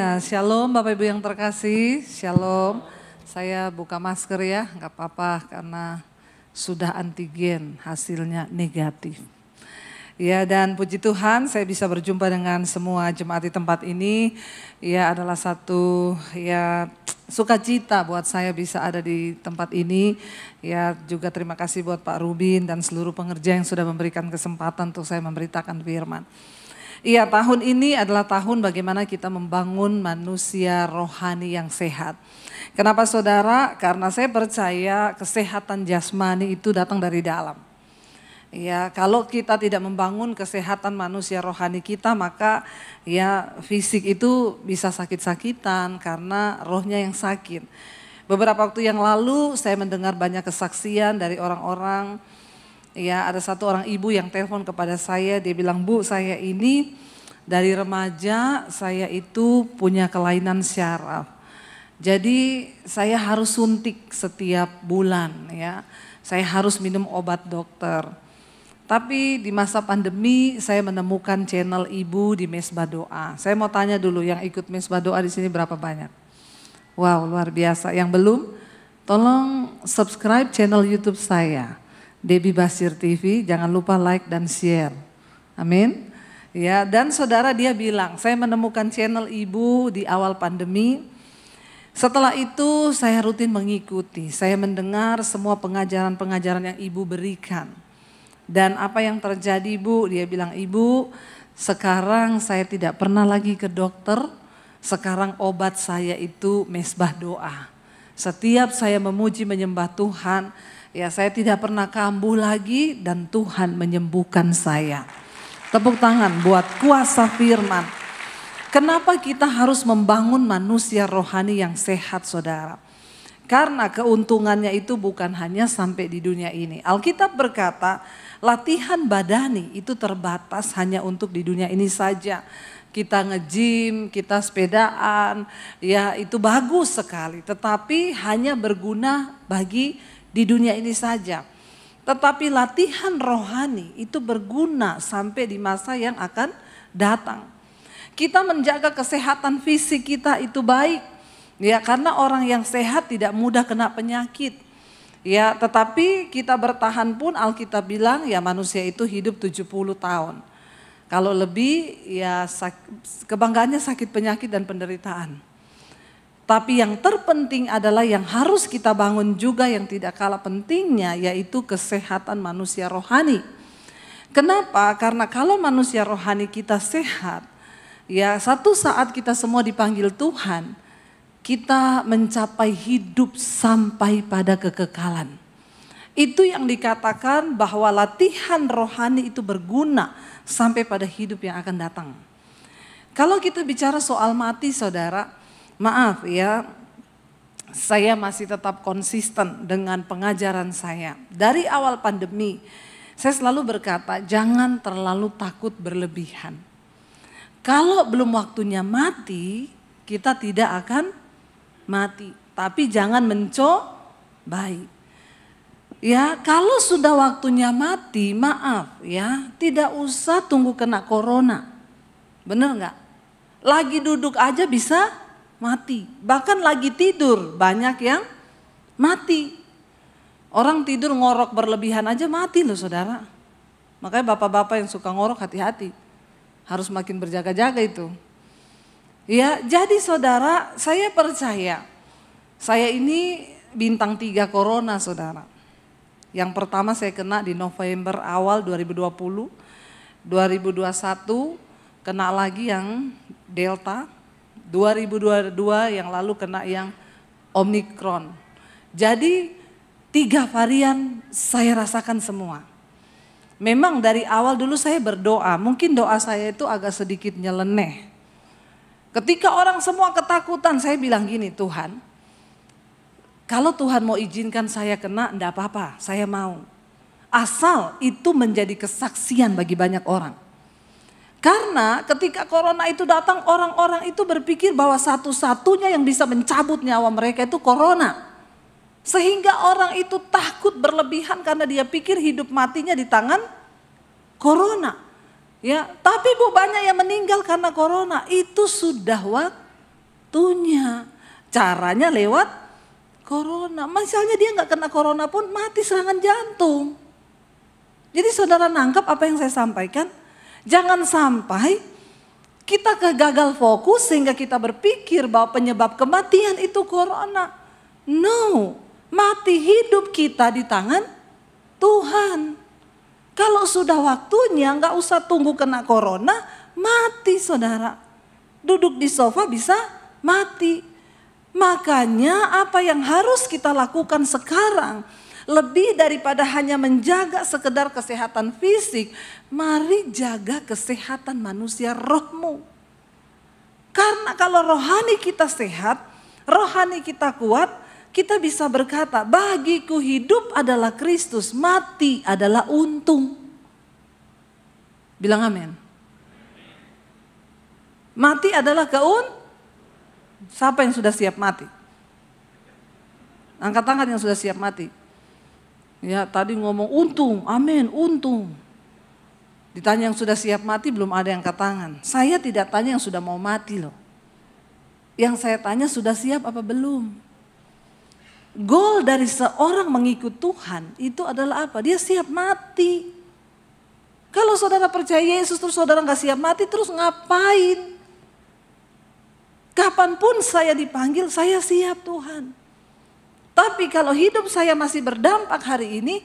Ya, shalom Bapak Ibu yang terkasih, shalom. Saya buka masker ya, nggak apa-apa karena sudah antigen, hasilnya negatif. Ya, dan puji Tuhan saya bisa berjumpa dengan semua jemaat di tempat ini. Ya, adalah satu sukacita buat saya bisa ada di tempat ini. Ya, juga terima kasih buat Pak Rubin dan seluruh pengerja yang sudah memberikan kesempatan untuk saya memberitakan firman. Iya, tahun ini adalah tahun bagaimana kita membangun manusia rohani yang sehat. Kenapa saudara? Karena saya percaya kesehatan jasmani itu datang dari dalam. Ya, kalau kita tidak membangun kesehatan manusia rohani kita, maka ya fisik itu bisa sakit-sakitan karena rohnya yang sakit. Beberapa waktu yang lalu saya mendengar banyak kesaksian dari orang-orang. Ya, ada satu orang ibu yang telepon kepada saya, dia bilang, "Bu, saya ini dari remaja saya itu punya kelainan syaraf. Jadi saya harus suntik setiap bulan ya. Saya harus minum obat dokter. Tapi di masa pandemi saya menemukan channel ibu di Mesbah Doa. Saya mau tanya dulu, yang ikut Mesbah Doa di sini berapa banyak? Wow, luar biasa. Yang belum, tolong subscribe channel YouTube saya. Debbie Basir TV, jangan lupa like dan share. Amin. Ya, dan saudara dia bilang, saya menemukan channel ibu di awal pandemi. Setelah itu saya rutin mengikuti, saya mendengar semua pengajaran-pengajaran yang ibu berikan. Dan apa yang terjadi Bu, dia bilang, "Ibu, sekarang saya tidak pernah lagi ke dokter, sekarang obat saya itu Mesbah Doa. Setiap saya memuji menyembah Tuhan, ya saya tidak pernah kambuh lagi dan Tuhan menyembuhkan saya." Tepuk tangan buat kuasa firman. Kenapa kita harus membangun manusia rohani yang sehat saudara? Karena keuntungannya itu bukan hanya sampai di dunia ini. Alkitab berkata latihan badani itu terbatas hanya untuk di dunia ini saja. Kita nge-gym, kita sepedaan, ya itu bagus sekali. Tetapi hanya berguna bagi di dunia ini saja. Tetapi latihan rohani itu berguna sampai di masa yang akan datang. Kita menjaga kesehatan fisik kita itu baik. Ya, karena orang yang sehat tidak mudah kena penyakit. Ya, tetapi kita bertahan pun Alkitab bilang ya manusia itu hidup 70 tahun. Kalau lebih ya kebanggaannya sakit penyakit dan penderitaan. Tapi yang terpenting adalah yang harus kita bangun juga yang tidak kalah pentingnya, yaitu kesehatan manusia rohani. Kenapa? Karena kalau manusia rohani kita sehat, ya satu saat kita semua dipanggil Tuhan, kita mencapai hidup sampai pada kekekalan. Itu yang dikatakan bahwa latihan rohani itu berguna sampai pada hidup yang akan datang. Kalau kita bicara soal mati saudara, maaf ya, saya masih tetap konsisten dengan pengajaran saya. Dari awal pandemi, saya selalu berkata jangan terlalu takut berlebihan. Kalau belum waktunya mati, kita tidak akan mati. Tapi jangan mencobai. Ya, kalau sudah waktunya mati, maaf ya, tidak usah tunggu kena corona. Bener nggak? Lagi duduk aja bisa mati, bahkan lagi tidur banyak yang mati. Orang tidur ngorok berlebihan aja mati loh saudara. Makanya bapak-bapak yang suka ngorok hati-hati, harus makin berjaga-jaga itu. Ya, jadi saudara, saya percaya saya ini bintang 3 corona saudara. Yang pertama saya kena di November awal 2020, 2021 kena lagi yang Delta, 2022 yang lalu kena yang Omicron. Jadi 3 varian saya rasakan semua. Memang dari awal dulu saya berdoa, mungkin doa saya itu agak sedikit nyeleneh. Ketika orang semua ketakutan, saya bilang gini, Tuhan, kalau Tuhan mau izinkan saya kena, enggak apa-apa, saya mau. Asal itu menjadi kesaksian bagi banyak orang. Karena ketika corona itu datang, orang-orang itu berpikir bahwa satu-satunya yang bisa mencabut nyawa mereka itu corona. Sehingga orang itu takut berlebihan karena dia pikir hidup matinya di tangan corona. Ya, tapi Bu banyak yang meninggal karena corona. Itu sudah waktunya. Caranya lewat corona. Misalnya dia nggak kena corona pun mati serangan jantung. Jadi saudara nangkap apa yang saya sampaikan? Jangan sampai kita gagal fokus sehingga kita berpikir bahwa penyebab kematian itu corona. No, mati hidup kita di tangan Tuhan. Kalau sudah waktunya nggak usah tunggu kena corona, mati saudara. Duduk di sofa bisa mati. Makanya apa yang harus kita lakukan sekarang, lebih daripada hanya menjaga sekedar kesehatan fisik, mari jaga kesehatan manusia rohmu. Karena kalau rohani kita sehat, rohani kita kuat, kita bisa berkata, bagiku hidup adalah Kristus, mati adalah untung. Bilang amin. Mati adalah Siapa yang sudah siap mati? Angkat tangan yang sudah siap mati. Ya tadi ngomong untung, amin, untung. Ditanya yang sudah siap mati belum ada yang angkat tangan. Saya tidak tanya yang sudah mau mati loh. Yang saya tanya sudah siap apa belum? Goal dari seorang mengikut Tuhan itu adalah apa? Dia siap mati. Kalau saudara percaya Yesus terus saudara gak siap mati terus ngapain? Kapanpun saya dipanggil saya siap Tuhan. Tapi kalau hidup saya masih berdampak hari ini,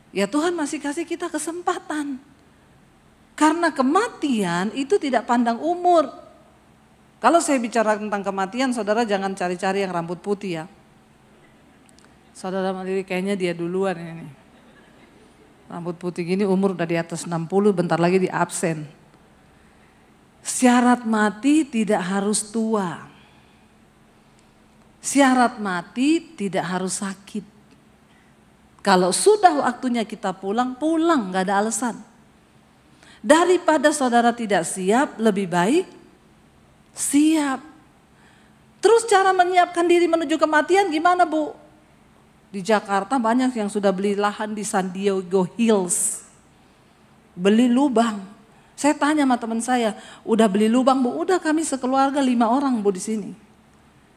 ya Tuhan masih kasih kita kesempatan. Karena kematian itu tidak pandang umur. Kalau saya bicara tentang kematian, saudara jangan cari-cari yang rambut putih ya. Saudara Mandiri kayaknya dia duluan ini. Rambut putih gini umur udah di atas 60, bentar lagi di absen. Syarat mati tidak harus tua. Syarat mati tidak harus sakit. Kalau sudah waktunya kita pulang, pulang gak ada alasan. Daripada saudara tidak siap, lebih baik siap. Terus cara menyiapkan diri menuju kematian gimana Bu? Di Jakarta banyak yang sudah beli lahan di San Diego Hills. Beli lubang. Saya tanya sama teman saya, udah beli lubang Bu? Udah, kami sekeluarga 5 orang Bu di sini.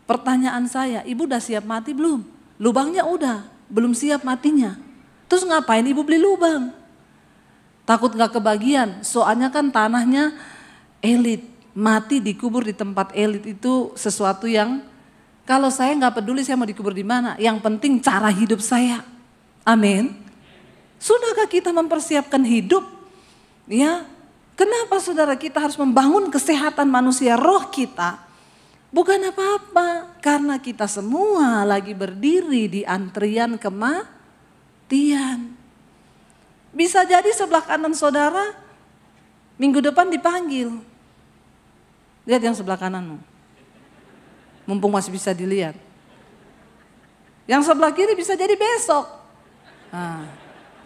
Pertanyaan saya, ibu udah siap mati belum? Lubangnya udah, belum siap matinya. Terus ngapain ibu beli lubang? Takut gak kebagian, soalnya kan tanahnya elit. Mati dikubur di tempat elit itu sesuatu yang kalau saya gak peduli saya mau dikubur di mana. Yang penting cara hidup saya. Amin. Sudahkah kita mempersiapkan hidup? Ya, kenapa saudara kita harus membangun kesehatan manusia roh kita? Bukan apa-apa, karena kita semua lagi berdiri di antrian kematian. Bisa jadi sebelah kanan saudara minggu depan dipanggil. Lihat yang sebelah kananmu. Mumpung masih bisa dilihat. Yang sebelah kiri bisa jadi besok. Nah,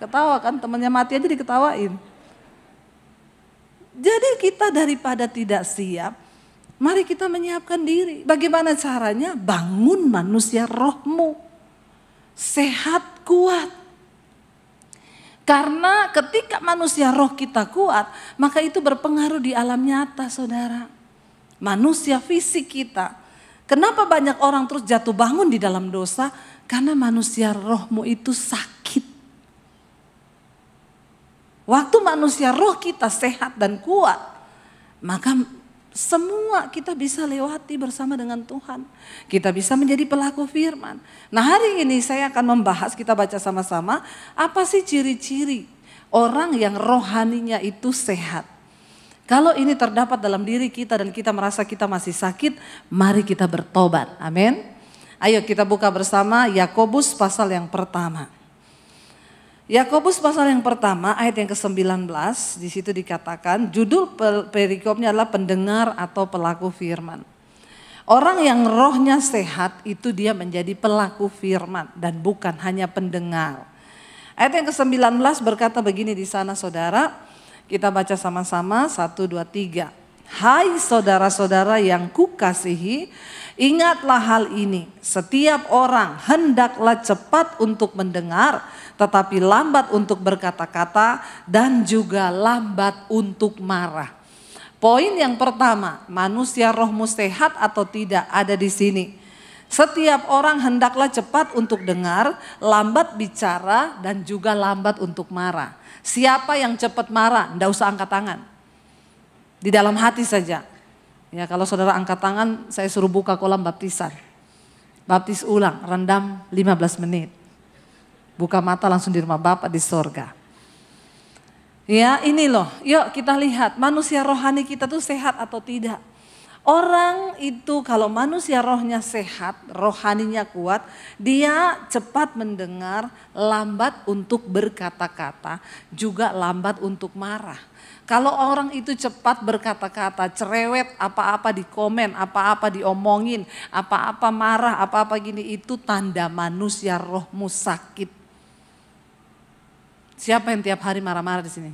ketawa kan, temannya mati aja diketawain. Jadi kita daripada tidak siap, mari kita menyiapkan diri. Bagaimana caranya? Bangun manusia rohmu. Sehat, kuat. Karena ketika manusia roh kita kuat, maka itu berpengaruh di alam nyata saudara. Manusia fisik kita. Kenapa banyak orang terus jatuh bangun di dalam dosa? Karena manusia rohmu itu sakit. Waktu manusia roh kita sehat dan kuat, maka semua kita bisa lewati bersama dengan Tuhan. Kita bisa menjadi pelaku firman. Nah hari ini saya akan membahas, kita baca sama-sama, apa sih ciri-ciri orang yang rohaninya itu sehat. Kalau ini terdapat dalam diri kita dan kita merasa kita masih sakit, mari kita bertobat. Amin. Ayo kita buka bersama Yakobus pasal yang pertama. Yakobus pasal yang pertama ayat yang ke-19, di situ dikatakan judul perikopnya adalah pendengar atau pelaku firman. Orang yang rohnya sehat itu dia menjadi pelaku firman dan bukan hanya pendengar. Ayat yang ke-19 berkata begini di sana saudara, kita baca sama-sama 1, 2, 3. Hai saudara-saudara yang kukasihi, ingatlah hal ini, setiap orang hendaklah cepat untuk mendengar, tetapi lambat untuk berkata-kata dan juga lambat untuk marah. Poin yang pertama, manusia rohmu sehat atau tidak, ada di sini. Setiap orang hendaklah cepat untuk dengar, lambat bicara, dan juga lambat untuk marah. Siapa yang cepat marah, enggak usah angkat tangan. Di dalam hati saja. Ya, kalau saudara angkat tangan, saya suruh buka kolam baptisan. Baptis ulang, rendam 15 menit. Buka mata langsung di rumah Bapa di sorga. Ya, ini loh, yuk kita lihat manusia rohani kita tuh sehat atau tidak. Orang itu kalau manusia rohnya sehat, rohaninya kuat, dia cepat mendengar, lambat untuk berkata-kata, juga lambat untuk marah. Kalau orang itu cepat berkata-kata, cerewet, apa-apa dikomen, apa-apa diomongin, apa-apa marah, apa-apa gini, itu tanda manusia rohmu sakit. Siapa yang tiap hari marah-marah di sini?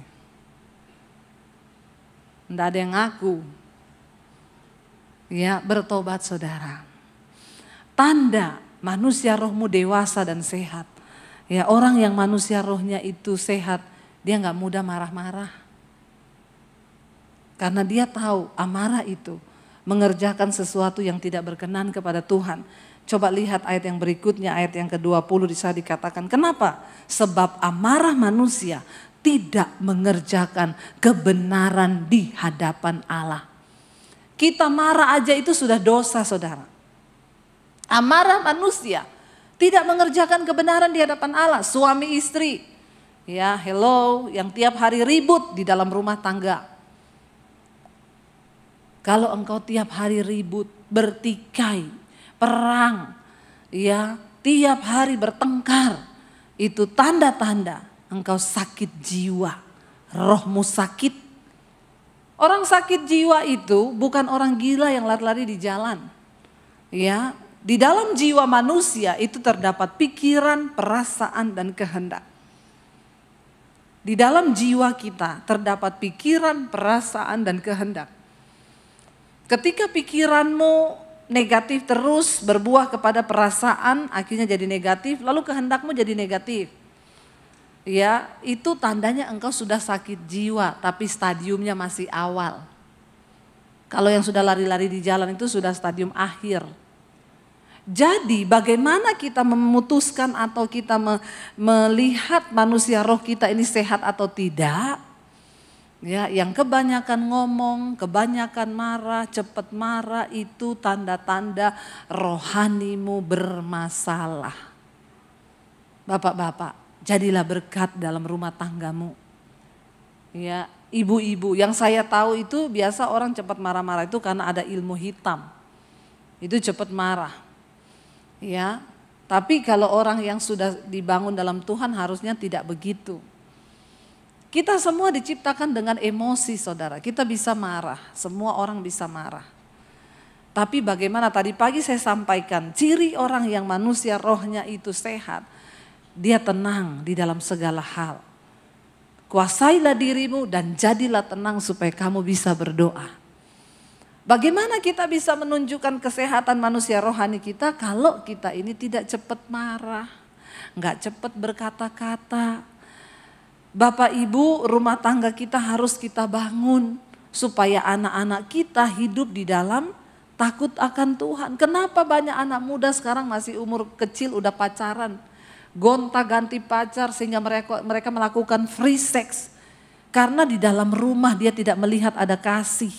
Tidak ada yang ngaku. Ya, bertobat saudara. Tanda manusia rohmu dewasa dan sehat. Ya, orang yang manusia rohnya itu sehat, dia nggak mudah marah-marah. Karena dia tahu amarah itu mengerjakan sesuatu yang tidak berkenan kepada Tuhan. Coba lihat ayat yang berikutnya, ayat yang ke-20 bisa dikatakan. Kenapa? Sebab amarah manusia tidak mengerjakan kebenaran di hadapan Allah. Kita marah aja itu sudah dosa saudara. Amarah manusia tidak mengerjakan kebenaran di hadapan Allah. Suami istri, ya hello, yang tiap hari ribut di dalam rumah tangga. Kalau engkau tiap hari ribut, bertikai, perang, ya tiap hari bertengkar, itu tanda-tanda engkau sakit jiwa, rohmu sakit. Orang sakit jiwa itu bukan orang gila yang lari-lari di jalan. Ya, di dalam jiwa manusia itu terdapat pikiran, perasaan dan kehendak. Di dalam jiwa kita terdapat pikiran, perasaan dan kehendak. Ketika pikiranmu negatif terus berbuah kepada perasaan, akhirnya jadi negatif, lalu kehendakmu jadi negatif. Ya, itu tandanya engkau sudah sakit jiwa, tapi stadiumnya masih awal. Kalau yang sudah lari-lari di jalan itu sudah stadium akhir. Jadi bagaimana kita memutuskan atau kita melihat manusia roh kita ini sehat atau tidak? Ya, yang kebanyakan ngomong, kebanyakan marah, cepat marah itu tanda-tanda rohanimu bermasalah. Bapak-bapak, jadilah berkat dalam rumah tanggamu. Ya, ibu-ibu yang saya tahu itu biasa orang cepat marah-marah itu karena ada ilmu hitam. Itu cepat marah. Ya, tapi kalau orang yang sudah dibangun dalam Tuhan harusnya tidak begitu. Kita semua diciptakan dengan emosi saudara, kita bisa marah, semua orang bisa marah. Tapi bagaimana tadi pagi saya sampaikan, ciri orang yang manusia rohnya itu sehat, dia tenang di dalam segala hal. Kuasailah dirimu dan jadilah tenang supaya kamu bisa berdoa. Bagaimana kita bisa menunjukkan kesehatan manusia rohani kita kalau kita ini tidak cepat marah, nggak cepat berkata-kata. Bapak ibu, rumah tangga kita harus kita bangun supaya anak-anak kita hidup di dalam takut akan Tuhan. Kenapa banyak anak muda sekarang masih umur kecil udah pacaran, gonta-ganti pacar sehingga mereka melakukan free sex. Karena di dalam rumah dia tidak melihat ada kasih.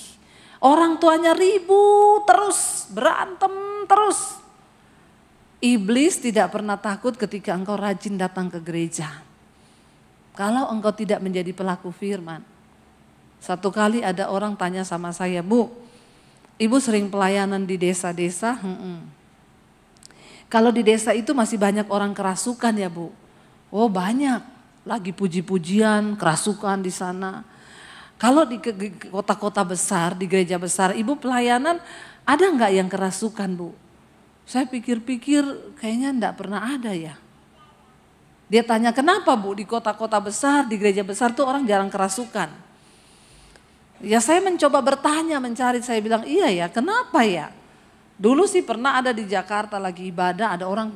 Orang tuanya ribut terus, berantem terus. Iblis tidak pernah takut ketika engkau rajin datang ke gereja. Kalau engkau tidak menjadi pelaku firman. Satu kali ada orang tanya sama saya, Bu, Ibu sering pelayanan di desa-desa? Kalau di desa itu masih banyak orang kerasukan ya Bu? Oh banyak, lagi puji-pujian, kerasukan di sana. Kalau di kota-kota besar, di gereja besar, Ibu pelayanan ada nggak yang kerasukan Bu? Saya pikir-pikir kayaknya enggak pernah ada ya. Dia tanya kenapa Bu di kota-kota besar, di gereja besar tuh orang jarang kerasukan. Ya saya mencoba bertanya, mencari, saya bilang iya ya kenapa ya. Dulu sih pernah ada di Jakarta lagi ibadah ada orang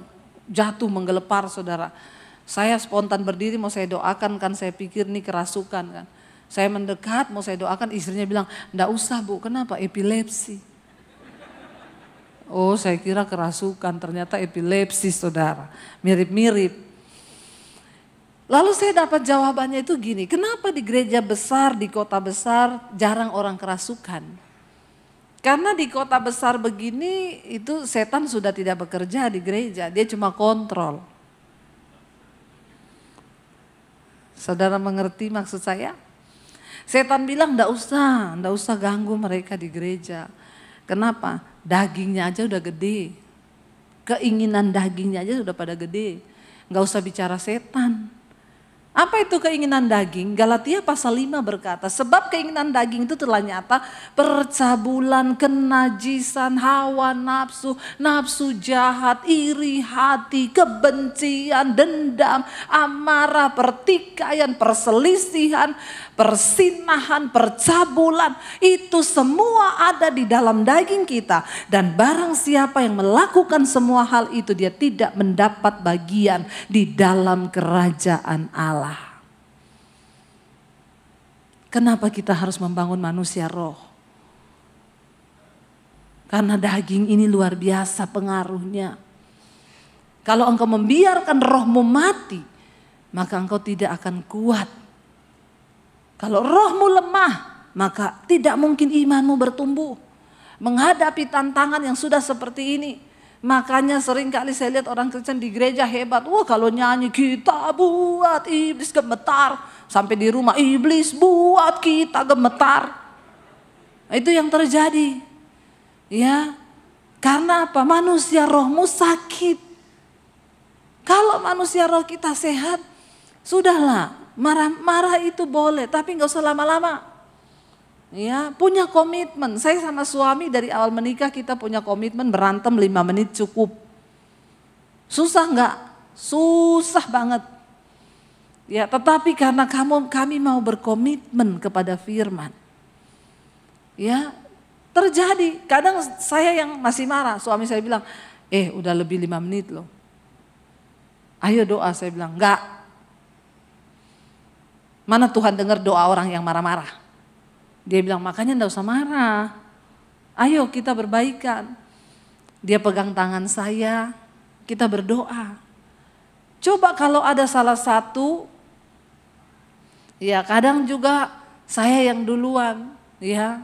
jatuh menggelepar saudara. Saya spontan berdiri mau saya doakan kan saya pikir ini kerasukan kan. Saya mendekat, mau saya doakan, istrinya bilang, enggak usah Bu, kenapa? Epilepsi. Oh, saya kira kerasukan, ternyata epilepsi saudara. Mirip-mirip. Lalu saya dapat jawabannya itu gini, kenapa di gereja besar, di kota besar jarang orang kerasukan? Karena di kota besar begini itu setan sudah tidak bekerja di gereja, dia cuma kontrol. Saudara mengerti maksud saya? Setan bilang enggak usah ganggu mereka di gereja. Kenapa? Dagingnya aja udah gede. Keinginan dagingnya aja udah pada gede. Enggak usah bicara setan. Apa itu keinginan daging? Galatia pasal 5 berkata, sebab keinginan daging itu telah nyata, percabulan, kenajisan, hawa nafsu, nafsu jahat, iri hati, kebencian, dendam, amarah, pertikaian, perselisihan, persinahan, percabulan, itu semua ada di dalam daging kita. Dan barang siapa yang melakukan semua hal itu, dia tidak mendapat bagian di dalam kerajaan Allah. Kenapa kita harus membangun manusia roh? Karena daging ini luar biasa pengaruhnya. Kalau engkau membiarkan rohmu mati, maka engkau tidak akan kuat. Kalau rohmu lemah, maka tidak mungkin imanmu bertumbuh. Menghadapi tantangan yang sudah seperti ini. Makanya sering kali saya lihat orang Kristen di gereja hebat. Wah, kalau nyanyi kita buat iblis gemetar. Sampai di rumah iblis buat kita gemetar. Itu yang terjadi. Ya, karena apa? Manusia rohmu sakit. Kalau manusia roh kita sehat, sudahlah. Marah-marah itu boleh, tapi nggak usah lama-lama. Ya, punya komitmen. Saya sama suami dari awal menikah kita punya komitmen berantem 5 menit cukup. Susah nggak? Susah banget. Ya, tetapi karena kami mau berkomitmen kepada firman. Ya, terjadi. Kadang saya yang masih marah, suami saya bilang, udah lebih 5 menit loh. Ayo doa, saya bilang, enggak. Mana Tuhan dengar doa orang yang marah-marah? Dia bilang, makanya enggak usah marah. Ayo kita berbaikan. Dia pegang tangan saya, kita berdoa. Coba kalau ada salah satu, ya kadang juga saya yang duluan, ya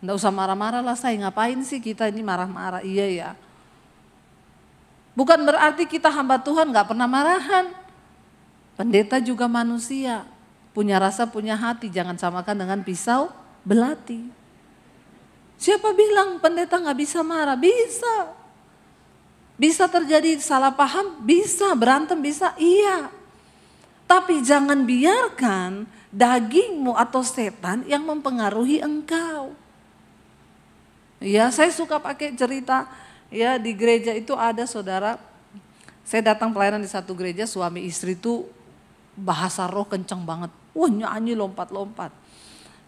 enggak usah marah-marah lah, saya ngapain sih kita ini marah-marah, iya ya. Bukan berarti kita hamba Tuhan enggak pernah marahan. Pendeta juga manusia, punya rasa, punya hati, jangan samakan dengan pisau belati. Siapa bilang pendeta nggak bisa marah? Bisa. Bisa terjadi salah paham? Bisa. Berantem bisa? Iya. Tapi jangan biarkan dagingmu atau setan yang mempengaruhi engkau. Ya, saya suka pakai cerita, ya di gereja itu ada saudara, saya datang pelayanan di satu gereja, suami istri itu bahasa roh kenceng banget. Wah, nyanyi lompat-lompat.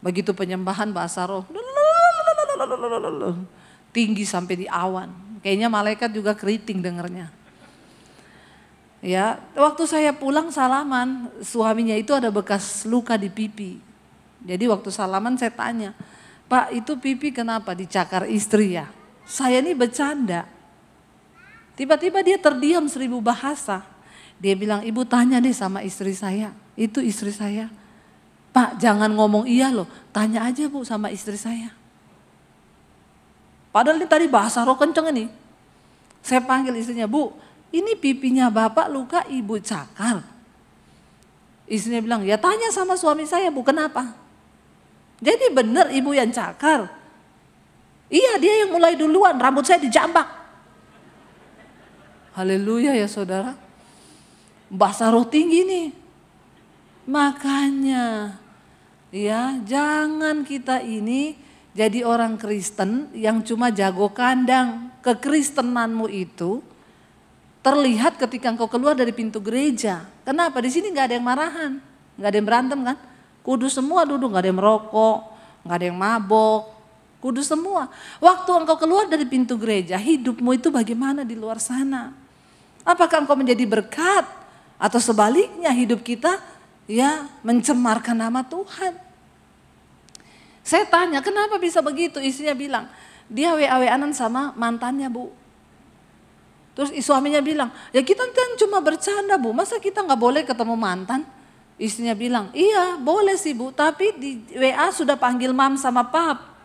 Begitu penyembahan bahasa roh, tinggi sampai di awan. Kayaknya malaikat juga keriting dengernya. Ya, waktu saya pulang salaman, suaminya itu ada bekas luka di pipi. Jadi waktu salaman saya tanya, Pak itu pipi kenapa dicakar istri ya? Saya ini bercanda. Tiba-tiba dia terdiam 1000 bahasa. Dia bilang, ibu tanya deh sama istri saya, itu istri saya. Pak jangan ngomong iya loh, tanya aja Bu sama istri saya. Padahal ini tadi bahasa roh kenceng ini. Saya panggil istrinya, Bu ini pipinya bapak luka ibu cakar. Istrinya bilang, ya tanya sama suami saya Bu kenapa. Jadi benar ibu yang cakar. Iya dia yang mulai duluan, rambut saya dijambak. Haleluya ya saudara. Bahasa roh tinggi nih. Makanya ya jangan kita ini jadi orang Kristen yang cuma jago kandang. Kekristenanmu itu terlihat ketika engkau keluar dari pintu gereja. Kenapa? Di sini nggak ada yang marahan, nggak ada yang berantem kan? Kudus semua duduk, nggak ada yang merokok, nggak ada yang mabok, kudus semua. Waktu engkau keluar dari pintu gereja, hidupmu itu bagaimana di luar sana? Apakah engkau menjadi berkat atau sebaliknya hidup kita ya mencemarkan nama Tuhan? Saya tanya, kenapa bisa begitu? Istrinya bilang, dia WA-WA-an sama mantannya, Bu. Terus suaminya bilang, ya kita kan cuma bercanda, Bu. Masa kita nggak boleh ketemu mantan? Istrinya bilang, iya boleh sih, Bu. Tapi di WA sudah panggil mam sama pap.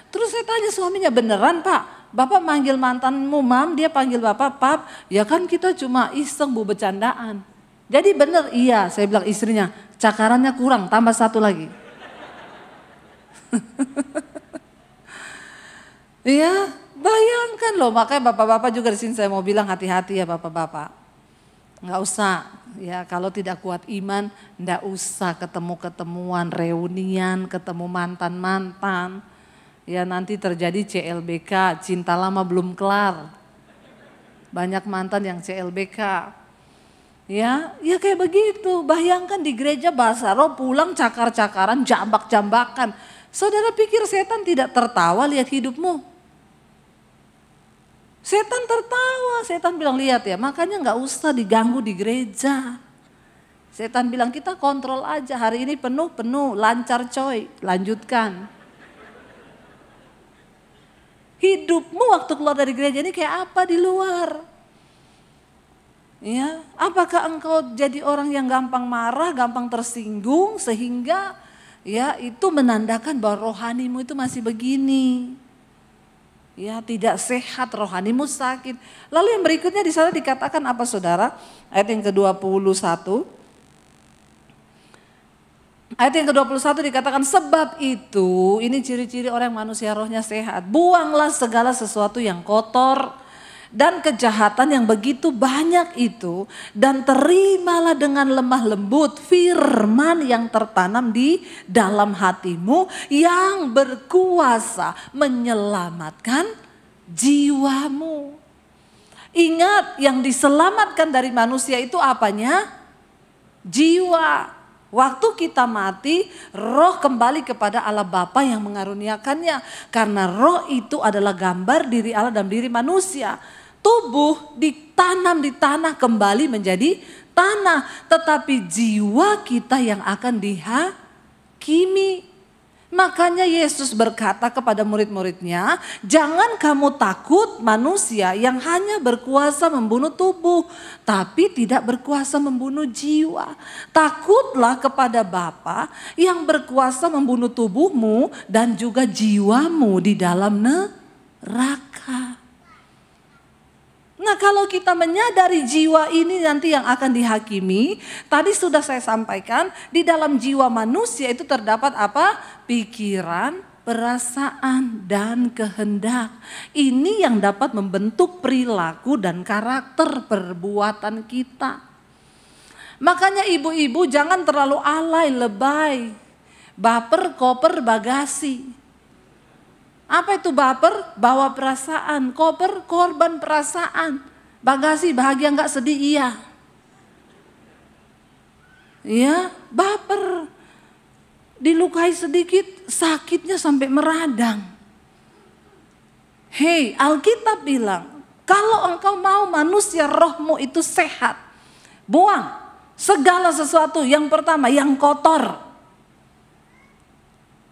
Terus saya tanya suaminya, beneran Pak? Bapak manggil mantanmu mam, dia panggil Bapak pap. Ya kan kita cuma iseng, Bu, bercandaan. Jadi bener, iya, saya bilang istrinya, cakarannya kurang, tambah satu lagi. Iya, bayangkan loh, makanya bapak-bapak juga di sini saya mau bilang hati-hati ya bapak-bapak. Nggak usah, ya kalau tidak kuat iman, nggak usah ketemu-ketemuan, reunian, ketemu mantan-mantan. Ya nanti terjadi CLBK, cinta lama belum kelar. Banyak mantan yang CLBK. Ya kayak begitu. Bayangkan di gereja bahasa roh pulang cakar-cakaran, jambak-jambakan. Saudara pikir setan tidak tertawa lihat hidupmu? Setan tertawa, setan bilang lihat ya, makanya nggak usah diganggu di gereja. Setan bilang kita kontrol aja, hari ini penuh, lancar coy, lanjutkan. Hidupmu waktu keluar dari gereja ini kayak apa di luar? Ya, apakah engkau jadi orang yang gampang marah, gampang tersinggung sehingga ya itu menandakan bahwa rohanimu itu masih begini. Ya, tidak sehat, rohanimu sakit. Lalu yang berikutnya di sana dikatakan apa Saudara? Ayat yang ke-21. Ayat yang ke-21 dikatakan sebab itu, ini ciri-ciri orang manusia rohnya sehat. Buanglah segala sesuatu yang kotor dan kejahatan yang begitu banyak itu. Dan terimalah dengan lemah lembut firman yang tertanam di dalam hatimu. Yang berkuasa menyelamatkan jiwamu. Ingat yang diselamatkan dari manusia itu apanya? Jiwa. Waktu kita mati, roh kembali kepada Allah Bapa yang mengaruniakannya. Karena roh itu adalah gambar diri Allah dan diri manusia. Tubuh ditanam di tanah kembali menjadi tanah. Tetapi jiwa kita yang akan dihakimi. Makanya Yesus berkata kepada murid-muridnya, jangan kamu takut manusia yang hanya berkuasa membunuh tubuh, tapi tidak berkuasa membunuh jiwa. Takutlah kepada Bapa yang berkuasa membunuh tubuhmu dan juga jiwamu di dalam neraka. Nah kalau kita menyadari jiwa ini nanti yang akan dihakimi, tadi sudah saya sampaikan di dalam jiwa manusia itu terdapat apa? Pikiran, perasaan, dan kehendak. Ini yang dapat membentuk perilaku dan karakter perbuatan kita. Makanya ibu-ibu jangan terlalu alay, lebay, baper, koper, bagasi. Apa itu baper? Bawa perasaan. Koper, korban perasaan. Bagasi, bahagia enggak, sedih, iya. Ya, baper. Dilukai sedikit, sakitnya sampai meradang. Hei, Alkitab bilang, kalau engkau mau manusia rohmu itu sehat, buang segala sesuatu. Yang pertama, yang kotor.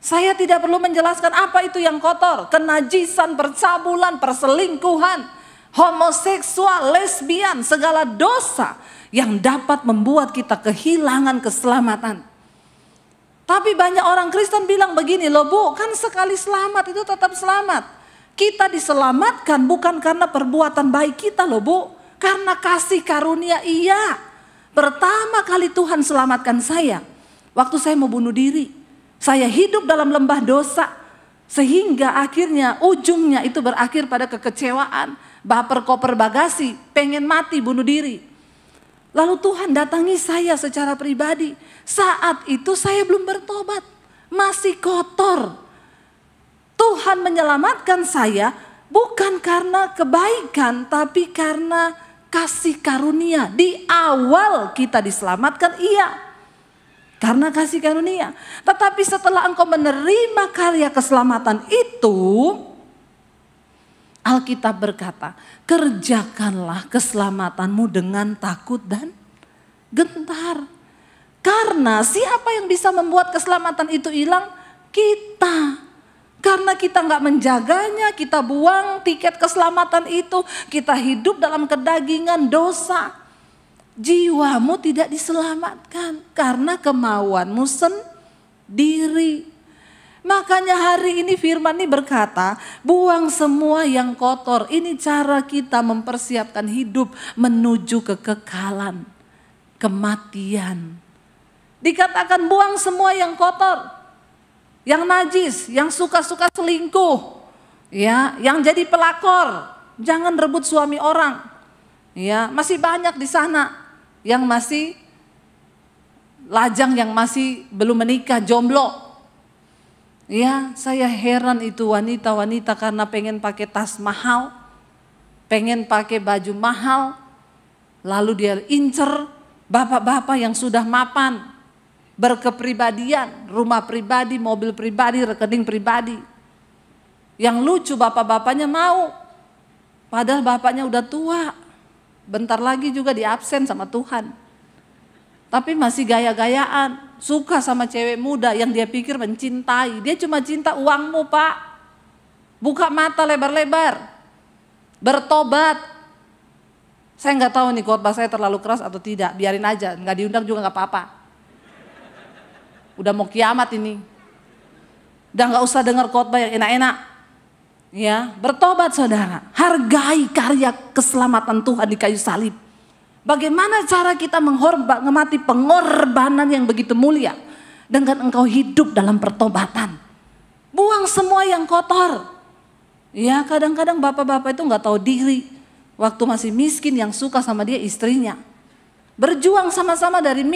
Saya tidak perlu menjelaskan apa itu yang kotor. Kenajisan, percabulan, perselingkuhan, homoseksual, lesbian, segala dosa yang dapat membuat kita kehilangan keselamatan. Tapi banyak orang Kristen bilang begini loh Bu, kan sekali selamat itu tetap selamat. Kita diselamatkan bukan karena perbuatan baik kita loh Bu. Karena kasih karunia iya. Pertama kali Tuhan selamatkan saya. Waktu saya mau bunuh diri. Saya hidup dalam lembah dosa sehingga akhirnya ujungnya itu berakhir pada kekecewaan, baper, koper, bagasi, pengen mati, bunuh diri. Lalu Tuhan datangi saya secara pribadi. Saat itu saya belum bertobat, masih kotor. Tuhan menyelamatkan saya bukan karena kebaikan tapi karena kasih karunia. Di awal kita diselamatkan iya. Karena kasih karunia. Tetapi setelah engkau menerima karya keselamatan itu, Alkitab berkata, kerjakanlah keselamatanmu dengan takut dan gentar. Karena siapa yang bisa membuat keselamatan itu hilang? Kita. Karena kita nggak menjaganya, kita buang tiket keselamatan itu, kita hidup dalam kedagingan dosa. Jiwamu tidak diselamatkan karena kemauanmu sendiri. Makanya hari ini firman ini berkata, buang semua yang kotor. Ini cara kita mempersiapkan hidup menuju kekekalan, kematian. Dikatakan buang semua yang kotor, yang najis, yang suka-suka selingkuh, ya, yang jadi pelakor. Jangan rebut suami orang. Ya, masih banyak di sana yang masih lajang, yang masih belum menikah, jomblo. Ya, saya heran itu wanita-wanita karena pengen pakai tas mahal, pengen pakai baju mahal, lalu dia incer bapak-bapak yang sudah mapan, berkepribadian, rumah pribadi, mobil pribadi, rekening pribadi. Yang lucu bapak-bapaknya mau, padahal bapaknya udah tua, bentar lagi juga diabsen sama Tuhan. Tapi masih gaya-gayaan, suka sama cewek muda yang dia pikir mencintai. Dia cuma cinta uangmu, Pak. Buka mata lebar-lebar, bertobat. Saya nggak tahu nih khotbah saya terlalu keras atau tidak, biarin aja, nggak diundang juga nggak apa-apa. Udah mau kiamat ini, udah nggak usah dengar khotbah yang enak-enak. Ya, bertobat saudara, hargai karya keselamatan Tuhan di kayu salib. Bagaimana cara kita menghormati pengorbanan yang begitu mulia dengan engkau hidup dalam pertobatan. Buang semua yang kotor. Ya, kadang-kadang bapak-bapak itu nggak tahu diri. Waktu masih miskin yang suka sama dia istrinya. Berjuang sama-sama dari